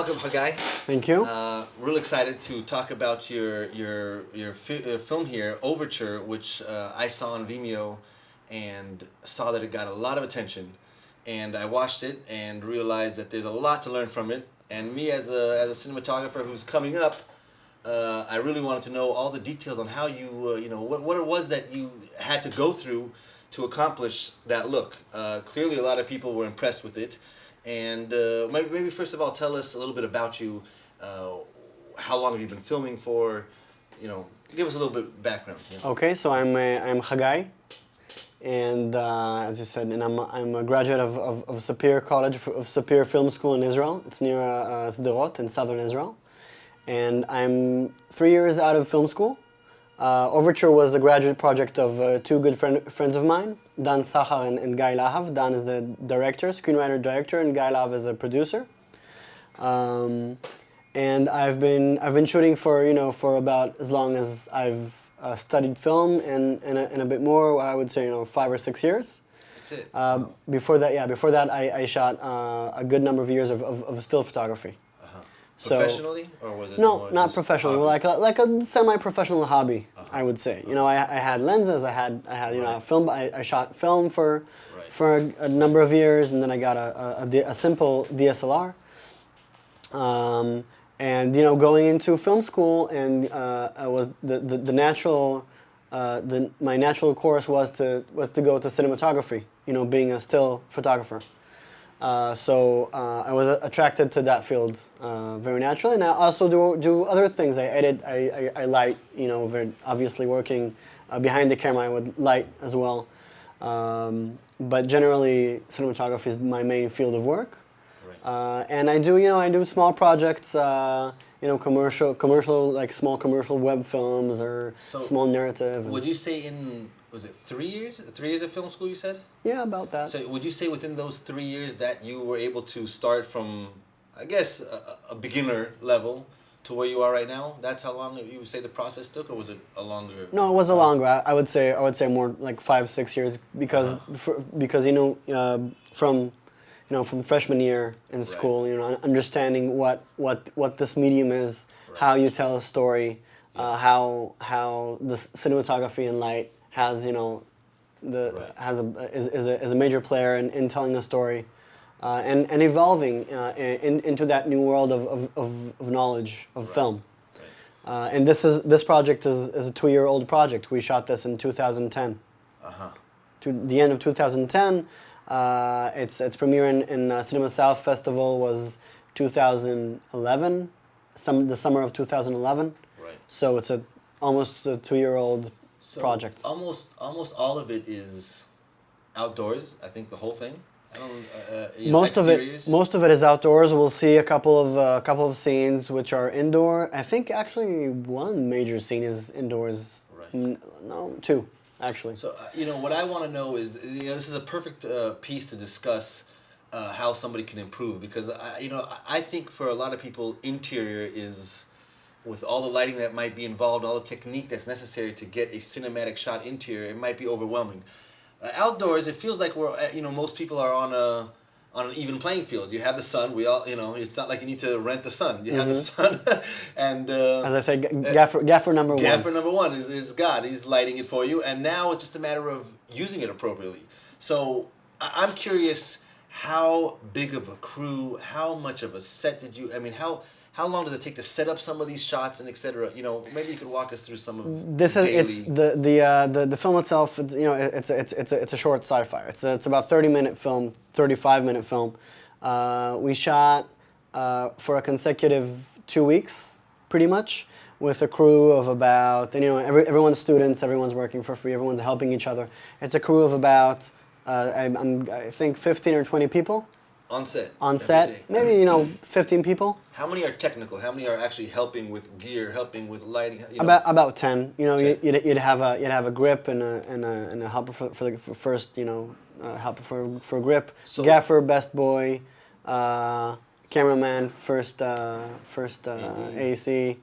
Welcome, Hagai. Thank you. Real excited to talk about your film here, Overture, which I saw on Vimeo and saw that it got a lot of attention. And I watched it and realized that there's a lot to learn from it. And me as a cinematographer who's coming up, I really wanted to know all the details on how you, what it was that you had to go through to accomplish that look. Clearly a lot of people were impressed with it. And maybe first of all, tell us a little bit about you. How long have you been filming for? Give us a little bit of background. Okay, so I'm Hagai, and as you said, and I'm a graduate of Sapir College of Sapir Film School in Israel. It's near Sderot in southern Israel, and I'm 3 years out of film school. Overture was a graduate project of two good friends of mine, Dan Sachar and Guy Lahav. Dan is the director, screenwriter-director, and Guy Lahav is a producer. And I've been shooting for about as long as I've studied film and a bit more. I would say 5 or 6 years. That's it. Wow. Before that, I shot a good number of years of still photography. Professionally, or was it? No, not professionally. Like a semi-professional hobby, I would say. I had lenses. I had film. I shot film for a number of years, and then I got a simple DSLR. And going into film school, and I was the natural, my natural course was to go to cinematography. Being a still photographer. So I was attracted to that field very naturally, and I also do other things. I edit, I light. Very obviously working behind the camera, I would light as well. But generally, cinematography is my main field of work. Right. And I do small projects. Commercial like small commercial web films or small narrative. Would you say was it 3 years? 3 years of film school, you said? Yeah, about that. So would you say within those 3 years that you were able to start from, I guess, a beginner level to where you are right now? That's how long you would say the process took, or was it a longer? No, it was a longer. I would say more like 5-6 years because from freshman year in school, understanding what this medium is, how you tell a story, how the cinematography and light has is a major player in telling a story, and evolving into that new world of knowledge of film. Right. And this project is a 2-year-old project. We shot this in 2010. To the end of 2010. Its premiere in Cinema South Festival was 2011, the summer of 2011. Right. So it's almost a 2-year-old project. Almost all of it is outdoors. I think the whole thing. Most of it is outdoors. We'll see a couple of scenes which are indoor. I think actually one major scene is indoors. Right. No, 2. Actually. So, what I want to know is, this is a perfect piece to discuss how somebody can improve, because, I think for a lot of people, interior is, with all the lighting that might be involved, all the technique that's necessary to get a cinematic shot interior, it might be overwhelming. Outdoors, it feels like we're, most people are on an even playing field. You have the sun. We all, it's not like you need to rent the sun. You have the sun, and as I say, gaffer number one. Gaffer number one is God. He's lighting it for you, and now it's just a matter of using it appropriately. So I'm curious, how big of a crew, how much of a set did you? I mean, how long does it take to set up some of these shots and etc.? Maybe you could walk us through some of this. The film itself. It's a short sci-fi. It's about 30-minute film, 35-minute film. We shot for a consecutive 2 weeks, pretty much, with a crew of about everyone's students, everyone's working for free, everyone's helping each other. It's a crew of about I think 15 or 20 people. On set. On set, maybe 15 people. How many are technical? How many are actually helping with gear, helping with lighting? About 10. 10. You'd have a grip and a helper for the first helper for grip. So, gaffer, best boy, cameraman, first AC.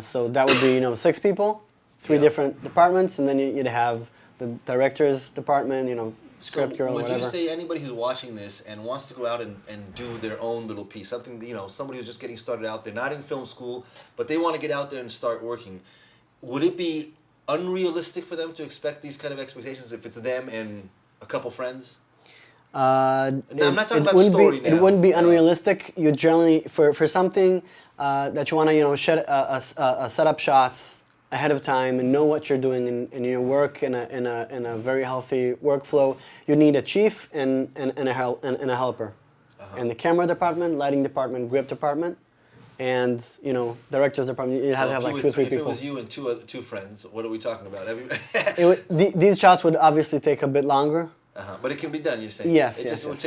So that would be 6 people, 3 different departments, and then you'd have the director's department, script girl or would whatever. you say anybody who's watching this and wants to go out and do their own little piece, something, somebody who's just getting started out, they're not in film school, but they want to get out there and start working, would it be unrealistic for them to expect these kind of expectations if it's them and a couple friends? I'm not talking about story now. It wouldn't be unrealistic. You generally, for something that you want to, set up shots ahead of time and know what you're doing in your work in a very healthy workflow, you need a chief and a helper. And the camera department, lighting department, grip department, and director's department. You have to have like 2 or 3 people. If it was you and two friends, what are we talking about? These shots would obviously take a bit longer. But it can be done. You're saying yes.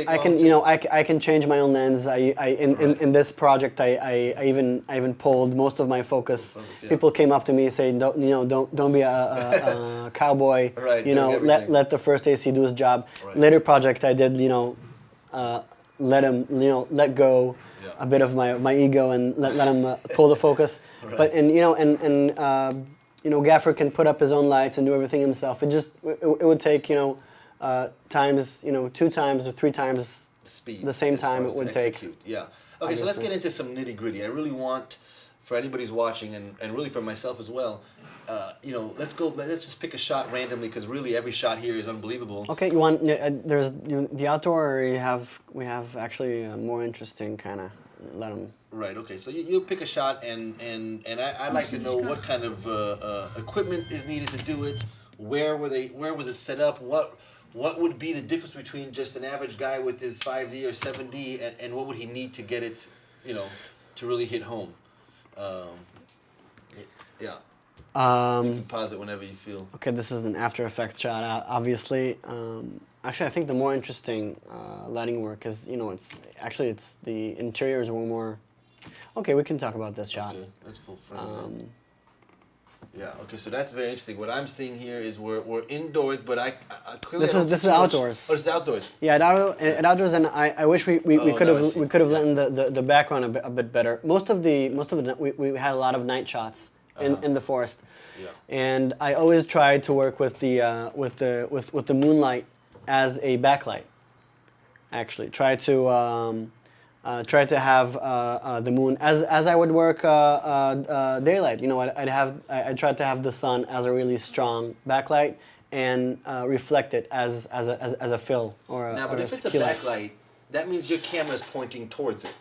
I can I can change my own lens. In this project I even pulled most of my focus. People came up to me and say don't be a cowboy. Right. Let the first AC do his job. Right. Later project I did let him let go a bit of my ego and let him pull the focus. Right. But Gaffer can put up his own lights and do everything himself. It would take times 2 times or 3 times speed the same time it would take. Yeah. Okay, so let's get into some nitty gritty. I really want, for anybody who's watching, and really for myself as well, let's just pick a shot randomly because really every shot here is unbelievable. Okay, you want there's the outdoor, or we have actually a more interesting kind of let them. Right. Okay. So you'll pick a shot, and I'd like to know what kind of equipment is needed to do it. Where was it set up? What would be the difference between just an average guy with his 5D or 7D, and what would he need to get it, to really hit home? Yeah. You can pause it whenever you feel. Okay, this is an After Effects shot, obviously. Actually, I think the more interesting lighting work is, it's the interiors were more. Okay, we can talk about this shot. Okay, that's full frame. Yeah. Okay. So that's very interesting. What I'm seeing here is we're indoors, but I clearly this is outdoors. Oh, this is outdoors. Yeah, at outdoors, and I wish we could have let the background a bit better. Most of the we had a lot of night shots in the forest. Yeah. And I always tried to work with the moonlight as a backlight. Actually, try to have the moon as I would work daylight. I'd try to have the sun as a really strong backlight and reflect it as a fill or a. Now, but if it's a backlight, that means your camera is pointing towards it.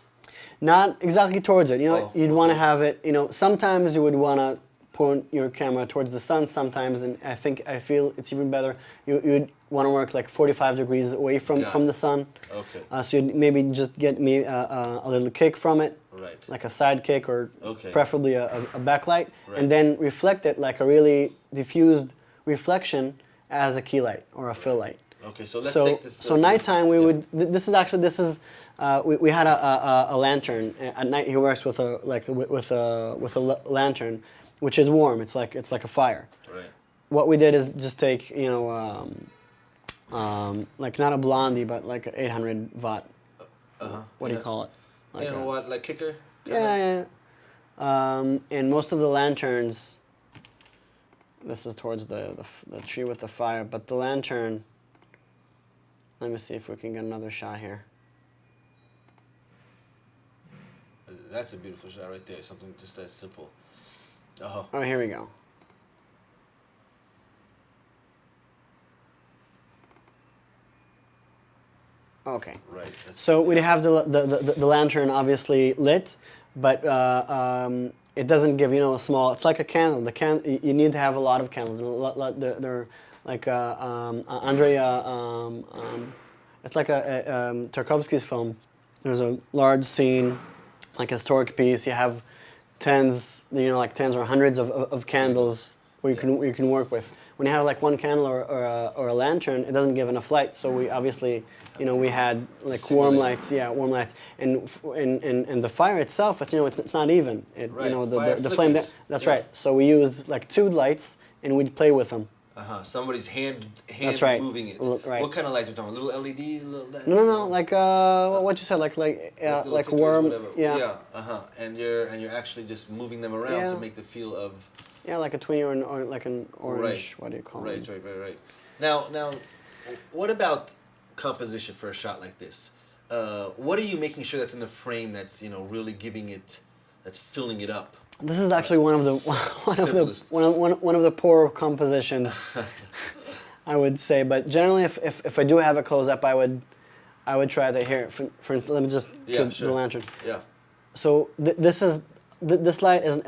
Not exactly towards it. You'd want to have it. Sometimes you would want to point your camera towards the sun. Sometimes, and I feel it's even better. You'd want to work like 45 degrees away from the sun. Okay. So you'd maybe just get me a little kick from it. Right. Like a side kick or preferably a backlight, right. And then reflect it like a really diffused reflection as a key light or a fill light. Okay, so let's take this. So nighttime we would. This is we had a lantern at night. He works with a lantern, which is warm. It's like a fire. Right. What we did is just take like not a blondie but like an 800 watt. What do you call it? Like kicker? Yeah. And most of the lanterns. This is towards the tree with the fire, but the lantern. Let me see if we can get another shot here. That's a beautiful shot right there. Something just that simple. Oh, here we go. Okay. Right. So we have the lantern obviously lit, but it doesn't give a small. It's like a candle. You need to have a lot of candles. They're like Andrei. It's like a Tarkovsky's film. There's a large scene, like a historic piece. You have tens, like tens or hundreds of candles where you can work with. When you have like one candle or a lantern, it doesn't give enough light. So we obviously, we had like warm lights, and the fire itself, it's not even. Right. The flame. That's right. So we used like 2 lights and we'd play with them. Somebody's hand That's right. moving it. Right. What kind of lights are we talking? Little LED? No. Like what you said, like worm. Whatever. Yeah. And you're actually just moving them around to make the feel of. Yeah, like a twinny or like an orange. Right. What do you call it? it? Right. Now, What about composition for a shot like this? What are you making sure that's in the frame that's really giving it, that's filling it up? This is actually one of the one of the poorer compositions, I would say. But generally, if I do have a close up, I would try to hear. For instance, let me just Yeah, keep sure. the lantern. Yeah. So this light isn't.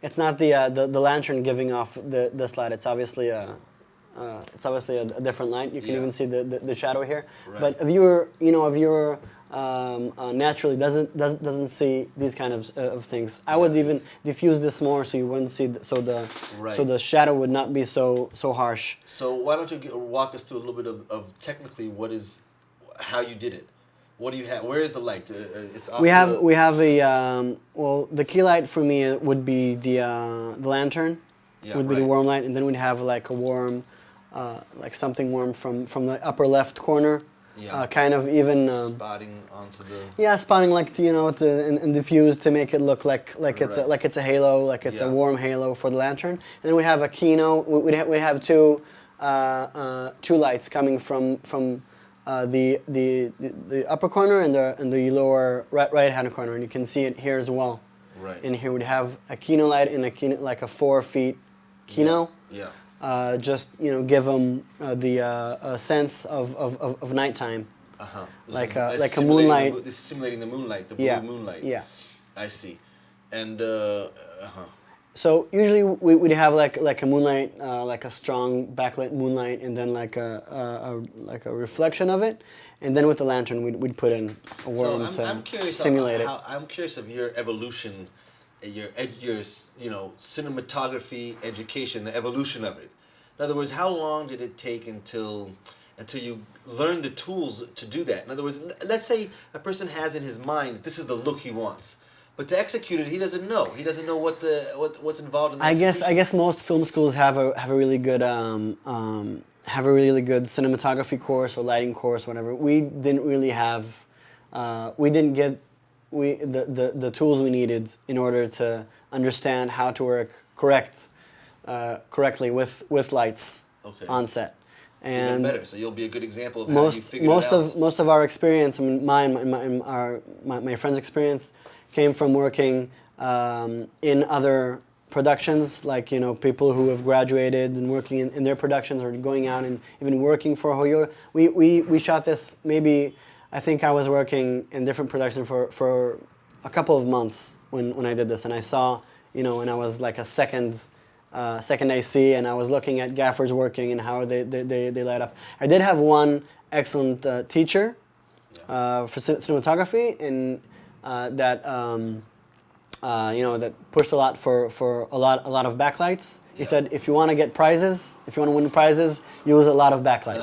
It's not the lantern giving off this light. It's obviously a different light. You can Yeah. even see the shadow here. Right. But a viewer naturally doesn't see these kind of things. I would even diffuse this more so you wouldn't see so Right. the shadow would not be so harsh. So why don't you walk us through a little bit of technically how you did it? What do you have? Where is the light? It's off We have a the key light for me would be the lantern, Yeah, would be the right. warm light, and then we'd have like a warm, like something warm from the upper left corner, Yeah. kind of even spotting onto the. spotting like and diffuse to make it look like Right. it's a halo, like it's a Yeah. warm halo for the lantern. And then we have a kino. We have two lights coming from the upper corner and the lower right hand corner, and you can see it here as well. Right. In here we'd have a kino light and like a 4 feet kino. Yeah. Just give them the sense of nighttime. Uh-huh. Like a moonlight. This is simulating the moonlight, the blue Yeah. moonlight. Yeah. I see. And So usually we'd have like a moonlight, like a strong backlit moonlight, and then like a reflection of it, and then with the lantern we'd put in a worm so I'm to curious simulate it. I'm curious of your evolution, your cinematography education, the evolution of it. In other words, how long did it take until you learned the tools to do that? In other words, let's say a person has in his mind that this is the look he wants. But to execute it, he doesn't know. He doesn't know what's involved in the I execution. guess most film schools have a really good cinematography course or lighting course, whatever. We didn't really have, we didn't get the tools we needed in order to understand how to work correctly with lights Okay. on set. Even And better. So you'll be a good example of how you figured it out. most of our experience, I mean, my friend's experience, came from working in other productions, like people who have graduated and working in their productions, or going out and even working for a whole year. We shot this maybe. I think I was working in different productions for a couple of months when I did this, and I saw when I was like a second AC, and I was looking at gaffers working and how they light up. I did have one excellent teacher for cinematography, and that that pushed a lot for a lot of backlights. He said, if you want to get prizes, if you want to win prizes, use a lot of backlight.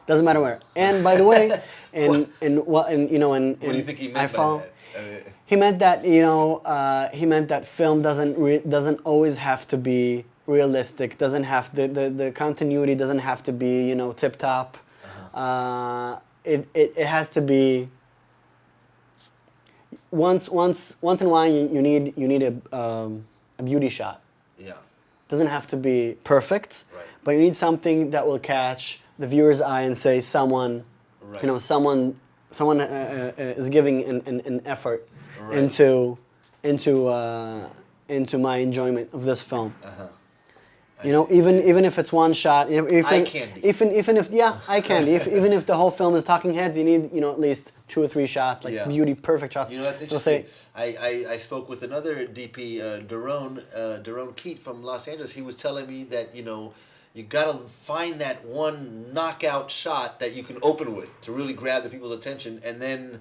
Doesn't matter where. And by the way, What do you think he meant by that? he meant that film doesn't always have to be realistic. Doesn't have the continuity doesn't have to be tip top. It has to be. Once in a while you need a beauty shot. Yeah. Doesn't have to be perfect, Right. but you need something that will catch the viewer's eye and say someone, Right. someone is giving an effort Right. into my enjoyment of this film. Uh-huh. Even if it's one shot, Eye candy. even if eye candy. Even if the whole film is talking heads, you need at least 2 or 3 shots, like Yeah. beauty, perfect shots. That's They'll interesting. say, I spoke with another DP, Daron Keat from Los Angeles. He was telling me that you gotta find that one knockout shot that you can open with to really grab the people's attention, and then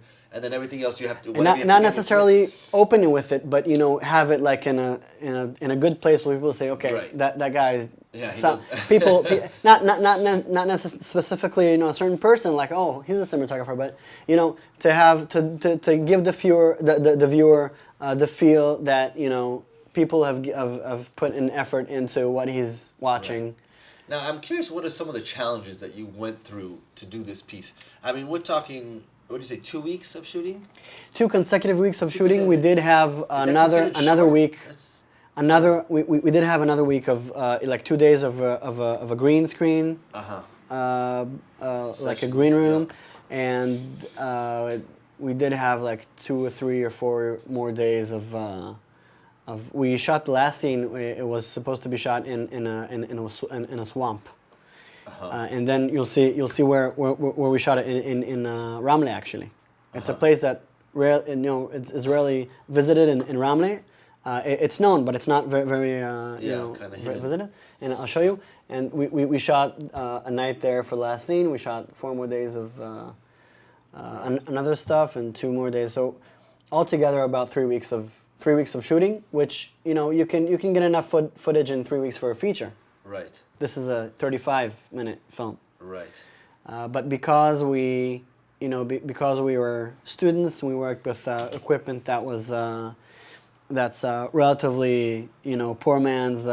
everything else you have to. and not necessarily open with it, but have it like in a good place where people say, okay, Right. that guy is. Yeah, he some, does. people, not necessarily specifically a certain person, like, oh, he's a cinematographer, but to have to give the viewer the feel that people have put an effort into what he's watching. Right. Now I'm curious, what are some of the challenges that you went through to do this piece? I mean, we're talking. What do you say? 2 weeks of shooting? 2 consecutive weeks of shooting. We did have Is that considered another short? week. That's- We did have another week of like 2 days of a green screen, Uh-huh. like a green room, and we did have like 2 or 3 or 4 more days of. We shot the last scene. It was supposed to be shot in a swamp, and then you'll see where we shot it in Ramle actually. It's a place that it's rarely visited in Ramle. It's known, but it's not very visited. And I'll show you. And we shot a night there for the last scene. We shot 4 more days of another stuff and 2 more days. So altogether about 3 weeks of shooting, which you can get enough footage in 3 weeks for a feature. Right. This is a 35-minute film. Right. But because we were students, we worked with equipment that was that's relatively poor man's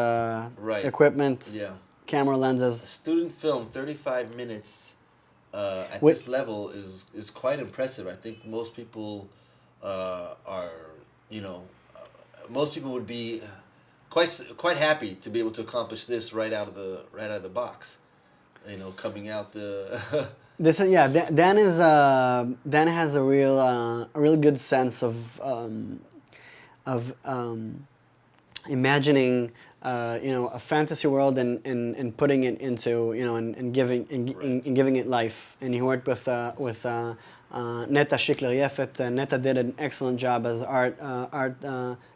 equipment. Yeah. Camera lenses. Student film, 35 minutes at this level is quite impressive. I think most people most people would be quite happy to be able to accomplish this right out of the box. Coming out the. This is Dan has a real good sense of imagining a fantasy world and putting it into and giving it life. And he worked with Neta Shikler Yefet. Neta did an excellent job as art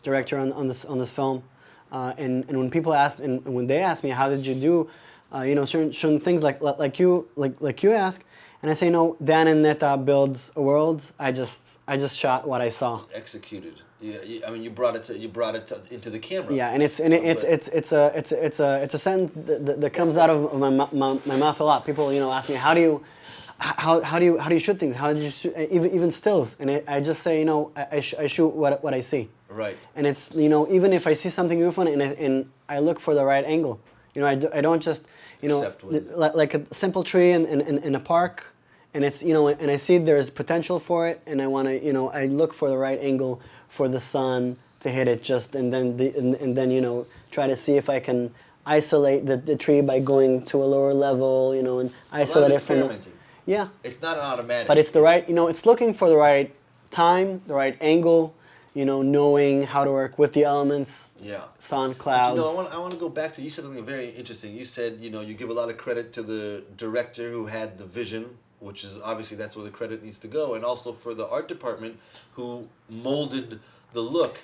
director on this film. And when people ask and when they ask me how did you do certain things like you ask, and I say no, Dan and Neta builds a world. I just shot what I saw. Executed. Yeah, I mean, you brought it into the camera. Yeah, and it's a sentence that comes out of my mouth a lot. People ask me how do you shoot things? How did you shoot even stills? And I just say I shoot what I see. Right. And it's even if I see something beautiful and I look for the right angle. I don't just like a simple tree in a park, and it's and I see there's potential for it, and I want to I look for the right angle for the sun to hit it and then try to see if I can isolate the tree by going to a lower level and isolate it from yeah. It's not an automatic. But it's the right it's looking for the right time, the right angle. Knowing how to work with the elements, sun, clouds. I want to go back to, you said something very interesting. You said, you give a lot of credit to the director who had the vision, which is obviously that's where the credit needs to go, and also for the art department who molded the look.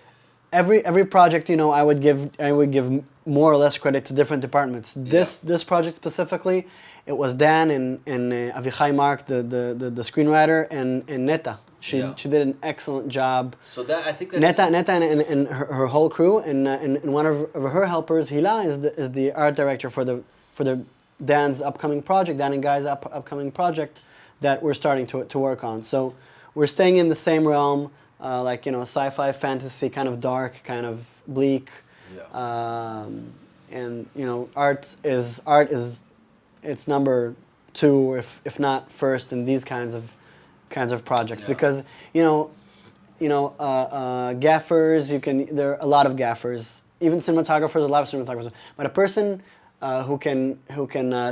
Every project, I would give more or less credit to different departments. This project specifically, it was Dan and Avichai Mark, the screenwriter, and Neta. She did an excellent job. So that I think that's Neta and her whole crew and one of her helpers, Hila, is the art director for the Dan's upcoming project, Dan and Guy's upcoming project that we're starting to work on. So we're staying in the same realm, sci-fi, fantasy, kind of dark, kind of bleak. Yeah. And art is it's number 2, if not first, in these kinds of projects because gaffers there are a lot of gaffers, even cinematographers, a lot of cinematographers, but a person who can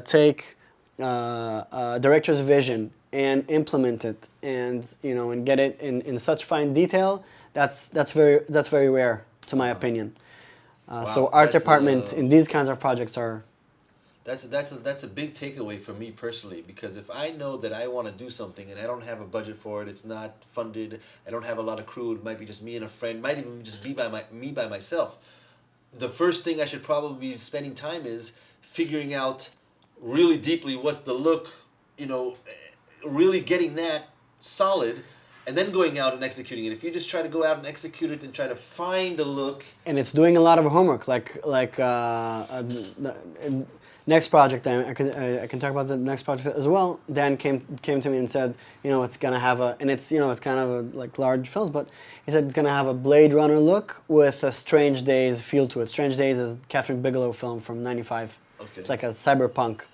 take a director's vision and implement it and and get it in such fine detail, that's very rare to my opinion. Wow, so art department in these kinds of projects are. That's a big takeaway for me personally, because if I know that I want to do something and I don't have a budget for it, it's not funded, I don't have a lot of crew, it might be just me and a friend, might even just be by myself. The first thing I should probably be spending time is figuring out really deeply what's the look, really getting that solid, and then going out and executing it. If you just try to go out and execute it and try to find a look, and it's doing a lot of homework, next project, I can talk about the next project as well. Dan came to me and said, it's gonna have it's kind of a large films, but he said it's gonna have a Blade Runner look with a Strange Days feel to it. Strange Days is Catherine Bigelow film from '95. Okay. It's like a cyberpunk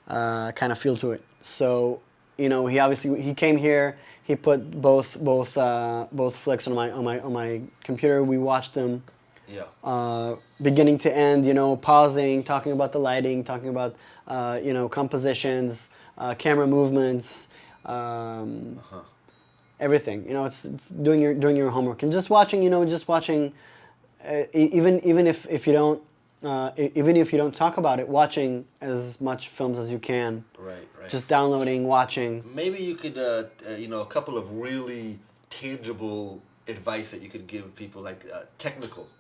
kind of feel to it. So he came here. He put both flicks on my computer. We watched them. Yeah. Beginning to end, pausing, talking about the lighting, talking about, compositions, camera movements, everything. It's doing your homework and just watching. Even if you don't. Even if you don't talk about it, watching as much films as you can. Right, right. Just downloading, watching. Maybe you could, a couple of really tangible advice that you could give people, like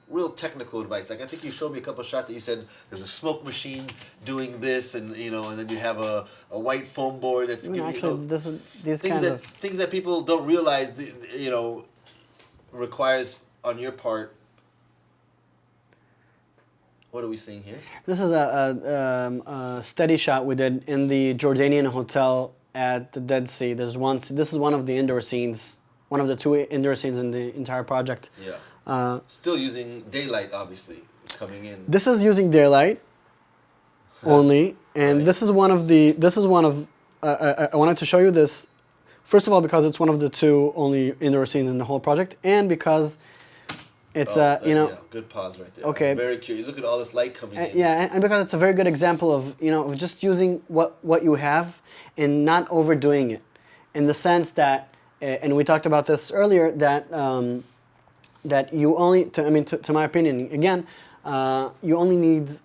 real technical advice. Like I think you showed me a couple of shots that you said there's a smoke machine doing this, and and then you have a white foam board that's giving Actually, these things kinds that of things that people don't realize, requires on your part. What are we seeing here? This is a steady shot we did in the Jordanian hotel at the Dead Sea. This is one of the indoor scenes, one of the two indoor scenes in the entire project. Yeah. Still using daylight, obviously, coming in. This is using daylight only, and Right. this is one of. I wanted to show you this, first of all, because it's one of the two only indoor scenes in the whole project, and because it's yeah, good pause right there. Okay. I'm very curious. Look at all this light coming in. Yeah, and because it's a very good example of of just using what you have and not overdoing it, in the sense that, and we talked about this earlier, that that you only, to my opinion, again, you only need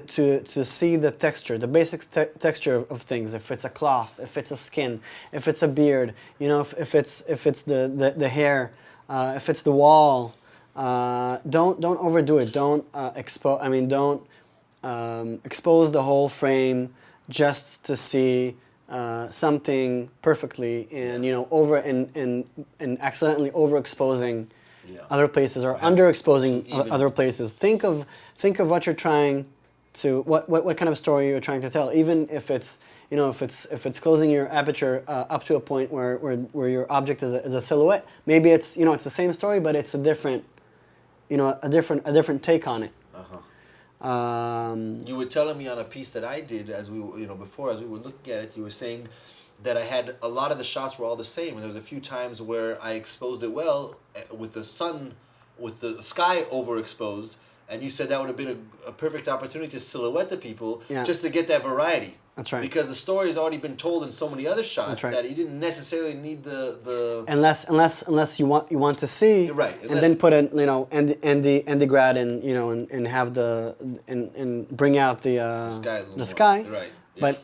to see the texture, the basic texture of things. If it's a cloth, if it's a skin, if it's a beard, if it's the hair, if it's the wall. Don't overdo it. Don't expose. Don't expose the whole frame just to see something perfectly, and over and accidentally overexposing other places, or underexposing other places. Think of what you're trying to what kind of story you're trying to tell. Even if it's if it's closing your aperture up to a point where your object is a silhouette, maybe it's it's the same story, but it's a different. A different take on it. You were telling me on a piece that I did as we before, as we were looking at it, you were saying that I had a lot of the shots were all the same, and there was a few times where I exposed it well with the sun, with the sky overexposed, and you said that would have been a perfect opportunity to silhouette the people, just to get that variety. That's right. Because the story has already been told in so many other shots. That's right. That you didn't necessarily need the unless you want to see, right, and then put in and the grad and have and bring out the sky. Right. Yeah.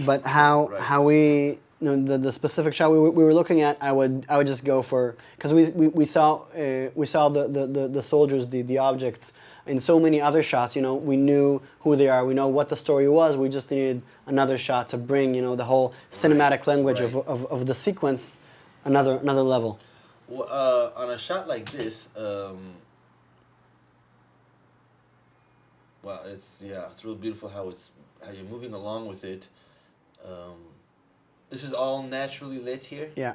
But how we the specific shot we were looking at, I would just go for, because we saw the soldiers, the objects in so many other shots. We knew who they are, we know what the story was, we just needed another shot to bring the whole cinematic language of the sequence another level. Well, on a shot like this, well, it's real beautiful how you're moving along with it. This is all naturally lit here? Yeah.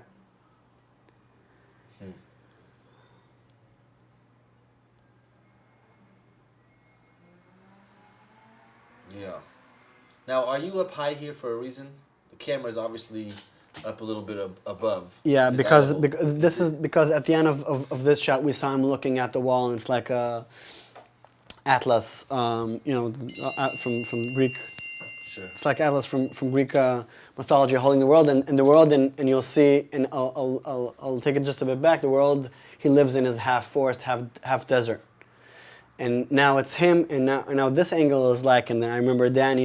Yeah. Now, are you up high here for a reason? The camera is obviously up a little bit above. Yeah, because because at the end of this shot, we saw him looking at the wall, and it's like a Atlas, from Greek. Sure. It's like Atlas from Greek mythology holding the world, and the world, and you'll see, and I'll take it just a bit back. The world he lives in is half forest, half desert, and now it's him, and now this angle is like, and I remember Dan,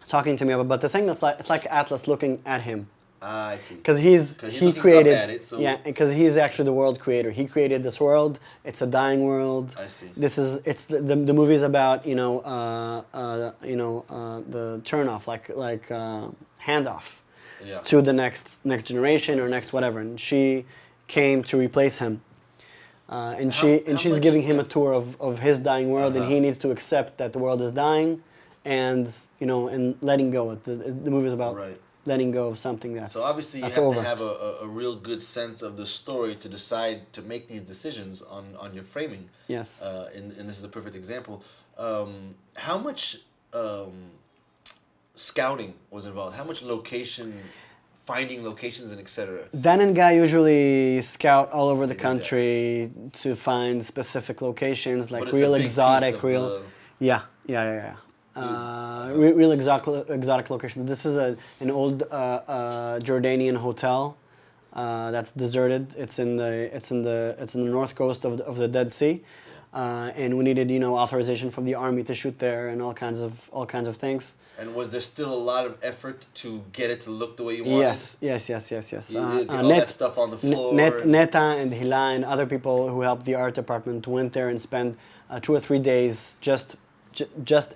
talking to me about this angle. It's like Atlas looking at him. I see. Because he created, because he's actually the world creator. He created this world. It's a dying world. I see. It's the movie is about the turn off, like handoff to the next generation or next whatever. And she came to replace him, and she's giving him a tour of his dying world, and he needs to accept that the world is dying, and and letting go. The movie is about. Right. Letting go of something that's over. So obviously you have to have a real good sense of the story to decide to make these decisions on your framing. Yes. And this is a perfect example. How much scouting was involved? How much location finding locations and etc. Dan and Guy usually scout all over the They do that. country to find specific locations, like But it's a real big piece exotic, of real. the- Yeah, yeah, yeah, yeah. Real exotic location. This is an old Jordanian hotel that's deserted. It's in the north coast of the Dead Sea, and we needed authorization from the army to shoot there and all kinds of things. And was there still a lot of effort to get it to look the way you wanted? Yes. You did get all that stuff on the floor. Neta and Hila and other people who helped the art department went there and spent 2 or 3 days just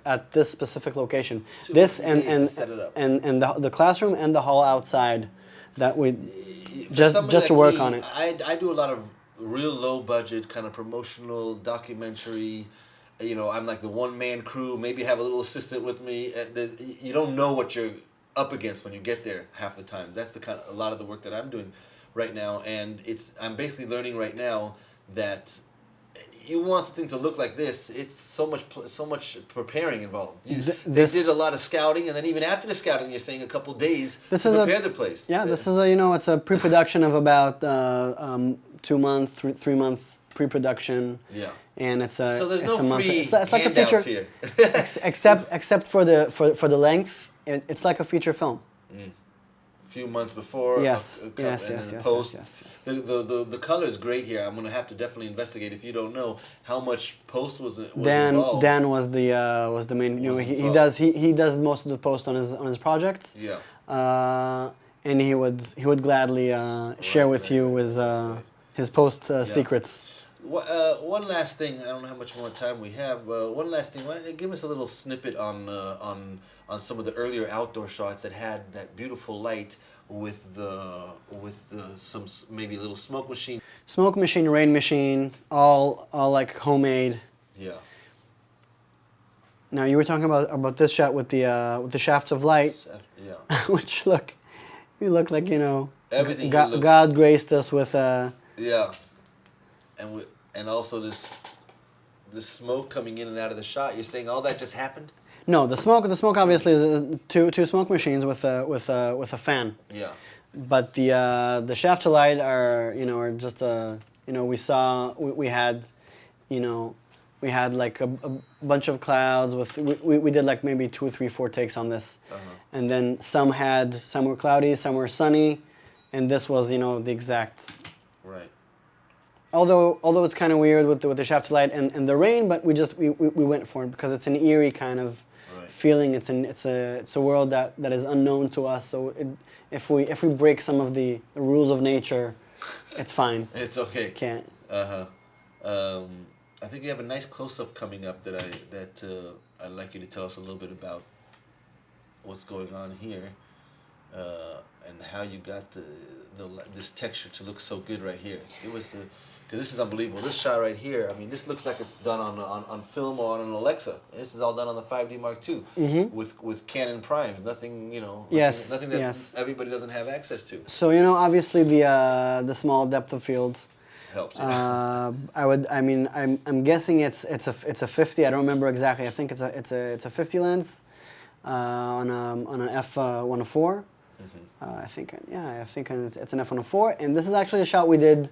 at this specific location. 2 or This 3 and days and to set it up. and the classroom and the hall outside that we For just somebody to like work me, on it. I do a lot of real low budget kind of promotional documentary. I'm like the one man crew. Maybe have a little assistant with me. You don't know what you're up against when you get there half the times. That's a lot of the work that I'm doing right now, and I'm basically learning right now that you want something to look like this. It's so much preparing involved. They did a lot of scouting, and then even after the scouting, you're saying a couple days to prepare the place. Yeah, this is it's a pre-production of about 2-month, 3-month pre-production. Yeah. And it's a So there's it's no a month. free It's like a handouts feature here. except for the length. It's like a feature film. Few months before. Yes, and yes, then yes, yes, post. yes, yes, yes. The color is great here. I'm gonna have to definitely investigate. If you don't know how much post was Dan involved. Dan was the main. He does most of the post on his projects. Yeah. And he would gladly share with you his post secrets. One last thing. I don't know how much more time we have. One last thing. Why don't you give us a little snippet on some of the earlier outdoor shots that had that beautiful light with some maybe a little smoke machine. Smoke machine, rain machine, all like homemade. Yeah. Now you were talking about this shot with the shafts of light, Yeah. which look like Everything God graced us with. Yeah. And also this smoke coming in and out of the shot. You're saying all that just happened? No, the smoke obviously is two smoke machines with a fan. Yeah. But the shaft to light are just we had like a bunch of clouds with we did like maybe 2 or 3 4 takes on this, and then some were cloudy, some were sunny, and this was the exact. Right. Although it's kind of weird with the shaft to light and the rain, but we went for it because it's an eerie kind of feeling. It's a world that is unknown to us. So if we break some of the rules of nature, it's fine. It's okay. Can't. I think you have a nice close up coming up that I'd like you to tell us a little bit about what's going on here, and how you got this texture to look so good right here. It was because this is unbelievable. This shot right here, I mean, this looks like it's done on film or on an Alexa. This is all done on the 5D Mark II with Canon primes. Nothing, nothing that everybody doesn't have access to. So obviously the small depth of field helps. I'm guessing it's a 50. I don't remember exactly. I think it's a 50 lens on an f104. I think it's an f104, and this is actually a shot we did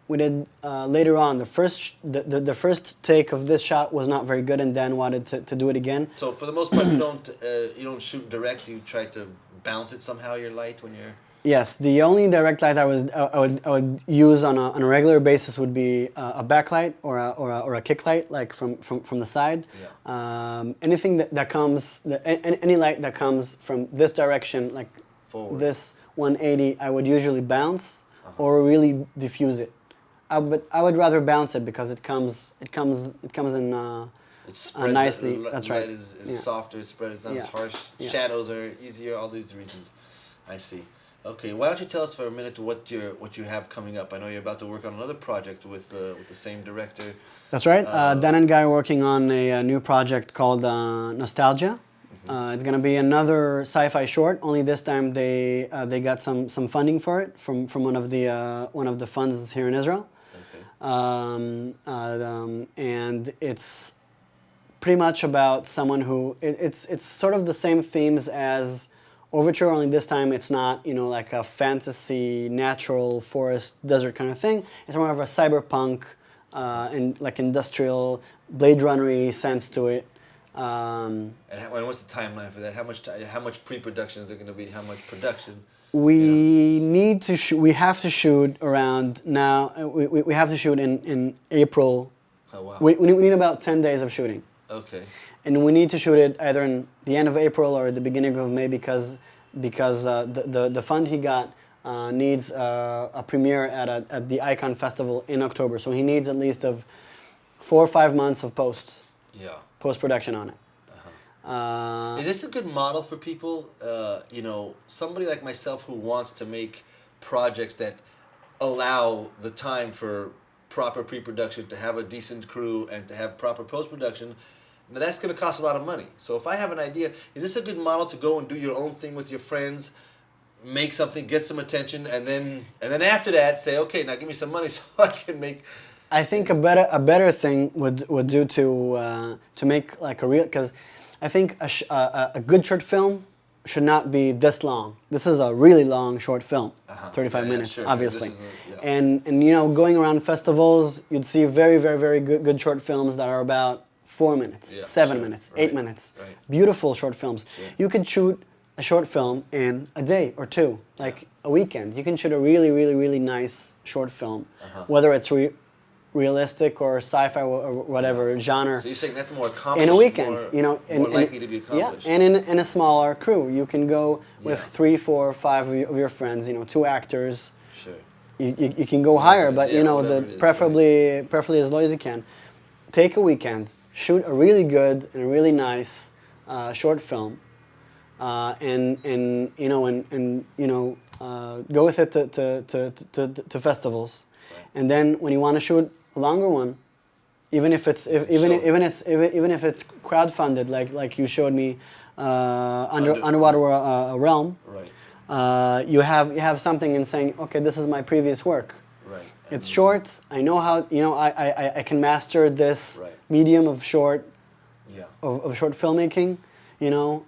later on. The first take of this shot was not very good, and Dan wanted to do it again. So for the most part, you don't shoot direct. You try to bounce it somehow. Your light when you're. Yes, the only direct light I would use on a regular basis would be a backlight or a kick light, like from the side. Yeah. Anything that comes, any light that comes from this direction, like forward. This 180, I would usually bounce or really diffuse it. But I would rather bounce it because it comes in nicely. That's right. Light is softer, spread. It's not as harsh. Yeah. Shadows are easier. All these reasons. I see. Okay, why don't you tell us for a minute what you have coming up? I know you're about to work on another project with the same director. That's right. Dan and Guy are working on a new project called Nostalgia. It's going to be another sci-fi short. Only this time they got some funding for it from one of the funds here in Israel. Okay. And it's pretty much about someone who it's sort of the same themes as Overture, only this time it's not, you know, like a fantasy, natural forest, desert kind of thing. It's more of a cyberpunk and like industrial, Blade Runner-y sense to it. And what's the timeline for that? How much pre-production is there going to be? How much production? We need to shoot. We have to shoot around now. We have to shoot in April. Oh wow. We need about 10 days of shooting. Okay. And we need to shoot it either in the end of April or the beginning of May because the fund he got needs a premiere at the Icon Festival in October. So he needs at least of 4 or 5 months of post production on it. Is this a good model for people? You know, somebody like myself who wants to make projects that allow the time for proper pre-production, to have a decent crew, and to have proper post-production. Now that's going to cost a lot of money. So if I have an idea, is this a good model to go and do your own thing with your friends, make something, get some attention, and then after that say, okay, now give me some money so I can make. I think a better thing would do to make like a real, because I think a good short film should not be this long. This is a really long short film, 35 minutes, sure, obviously. Sure. And you know, going around festivals, you'd see very good short films that are about 4 minutes, 7 minutes, 8 minutes. Right. Beautiful short films. Sure. You could shoot a short film in a day or two, like a weekend. You can shoot a really nice short film, whether it's realistic or sci-fi or whatever genre. So you're saying that's more accomplished, in a weekend, more, you know, more likely to be accomplished. Yeah, and in a smaller crew, you can go with 3, 4, 5 of your friends. You know, 2 actors. Sure. You can go higher, but you know, preferably as low as you can. Take a weekend, shoot a really good and a really nice short film, and you know go with it to festivals, and then when you want to shoot a longer one, even if it's crowdfunded, like you showed me, Underwater Realm. Right. You have something in saying, okay, this is my previous work. Right. It's short. I know how, you know, I can master this medium of short of short filmmaking. You know.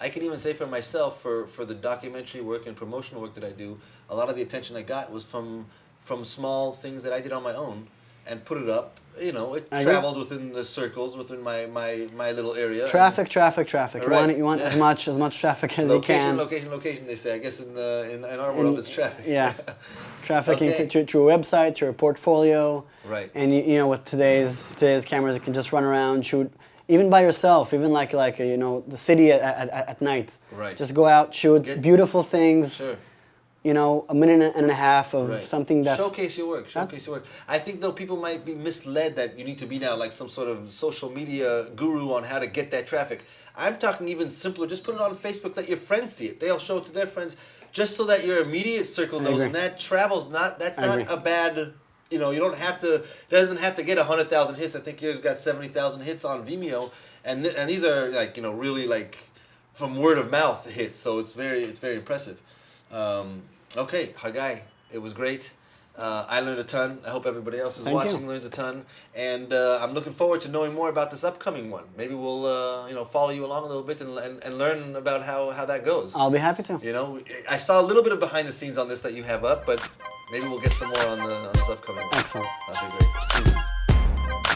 I can even say for myself, for the documentary work and promotional work that I do, a lot of the attention I got was from small things that I did on my own and put it up. You know, it traveled within the circles, within my little area. Traffic. Right. You want as much traffic as you can. Location. They say. I guess in our world it's traffic. Yeah, trafficking through a website, through a portfolio. Right. And you know, with today's cameras, you can just run around, shoot, even by yourself, even like you know, the city at night. Right. Just go out, shoot beautiful things. Sure. You know, a minute and a half of something that's... Showcase your work. I think, though, people might be misled that you need to be now like some sort of social media guru on how to get that traffic. I'm talking even simpler. Just put it on Facebook. Let your friends see it. They'll show it to their friends just so that your immediate circle knows. And that travels. That's not a bad... You know, you don't have to... It doesn't have to get 100,000 hits. I think yours got 70,000 hits on Vimeo. And these are, like, you know, really, like, from word of mouth hits. So it's very impressive. Okay, Hagai, it was great. I learned a ton. I hope everybody else is watching learns a ton. And I'm looking forward to knowing more about this upcoming one. Maybe we'll follow you along a little bit and learn about how that goes. I'll be happy to. You know, I saw a little bit of behind the scenes on this that you have up, but maybe we'll get some more on this upcoming one. Excellent. That'd be great.